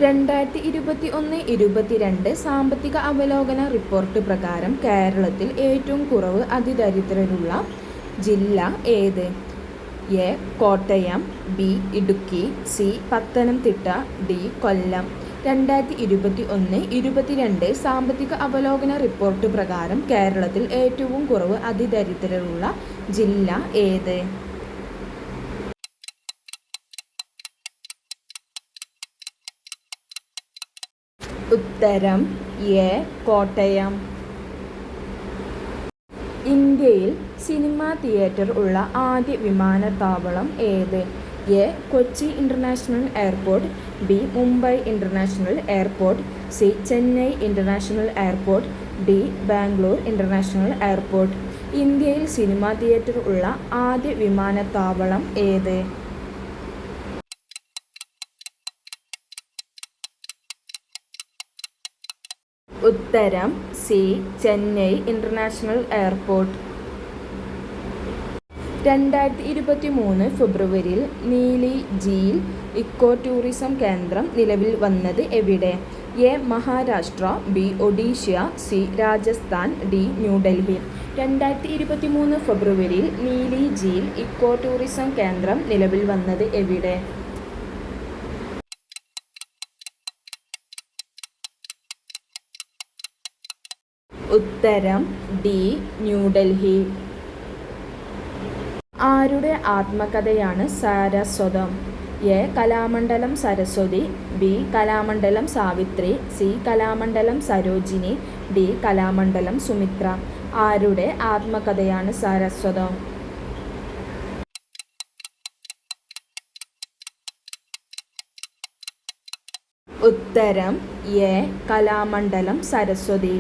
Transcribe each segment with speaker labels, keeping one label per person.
Speaker 1: 2021-22 സാമ്പത്തിക അവലോകന റിപ്പോർട്ട് പ്രകാരം കേരളത്തിൽ ഏറ്റവും കുറവ് അതിദരിദ്രരുള്ള ജില്ല ഏത്? A. Kottayam, B. Idukki, C. Pathanamthitta, D. Kollam. 2021-22 സാമ്പത്തിക അവലോകന റിപ്പോർട്ട് പ്രകാരം കേരളത്തിൽ ഏറ്റവും കുറവ് അതിദരിദ്രരുള്ള ജില്ല ഏത്? ഉത്തരം എ. കോട്ടയം. ഇന്ത്യയിൽ സിനിമാ തിയേറ്റർ ഉള്ള ആദ്യ വിമാനത്താവളം ഏത്? A. Kochi international airport, B. Mumbai international airport, C. Chennai international airport, D. Bangalore international airport. ഇന്ത്യയിൽ സിനിമാ തിയേറ്റർ ഉള്ള ആദ്യ വിമാനത്താവളം ഏത്? ഉത്തരം സി. Chennai international airport. 2023 ഫെബ്രുവരിയിൽ നീലി ഝീൽ ഇക്കോ ടൂറിസം കേന്ദ്രം നിലവിൽ വന്നത് എവിടെ? A. Maharashtra, B. Odisha, C. Rajasthan, D. New Delhi. 2023 ഫെബ്രുവരിയിൽ നീലി ഝീൽ ഇക്കോ ടൂറിസം കേന്ദ്രം നിലവിൽ വന്നത് എവിടെ? ഉത്തരം ഡി. ന്യൂഡൽഹി. ആരുടെ ആത്മകഥയാണ് സാരസ്വതം? A. Kalamandalam Saraswati, B. Kalamandalam Savitri, C. Kalamandalam Sarojini, D. Kalamandalam Sumitra. ആരുടെ ആത്മകഥയാണ് സാരസ്വതം? ഉത്തരം എ. കലാമണ്ഡലം സരസ്വതി.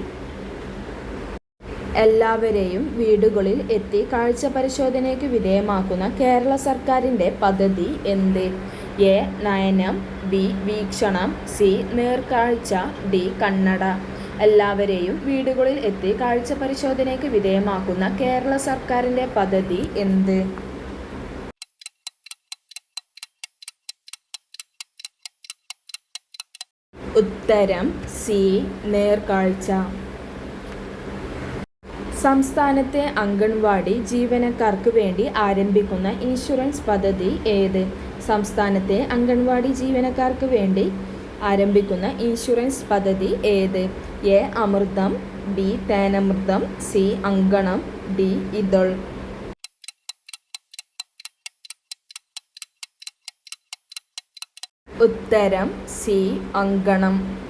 Speaker 1: എല്ലാവരെയും വീടുകളിൽ എത്തി കാഴ്ച പരിശോധനയ്ക്ക് വിധേയമാക്കുന്ന കേരള സർക്കാരിൻ്റെ പദ്ധതി എന്ത്? എ. നയനം, ബി. വീക്ഷണം, സി. നേർക്കാഴ്ച, ഡി. കണ്ണട. എല്ലാവരെയും വീടുകളിൽ എത്തി കാഴ്ച പരിശോധനയ്ക്ക് വിധേയമാക്കുന്ന കേരള സർക്കാരിൻ്റെ പദ്ധതി എന്ത്? ഉത്തരം സി. നേർക്കാഴ്ച. സംസ്ഥാനത്തെ അംഗൻവാടി ജീവനക്കാർക്ക് വേണ്ടി ആരംഭിക്കുന്ന ഇൻഷുറൻസ് പദ്ധതി ഏത്? സംസ്ഥാനത്തെ അംഗൻവാടി ജീവനക്കാർക്ക് വേണ്ടി ആരംഭിക്കുന്ന ഇൻഷുറൻസ് പദ്ധതി ഏത്? A. Amritham, B. Thenamritham, C. Ankanam, D. Ithal. ഉത്തരം സി. അങ്കണം.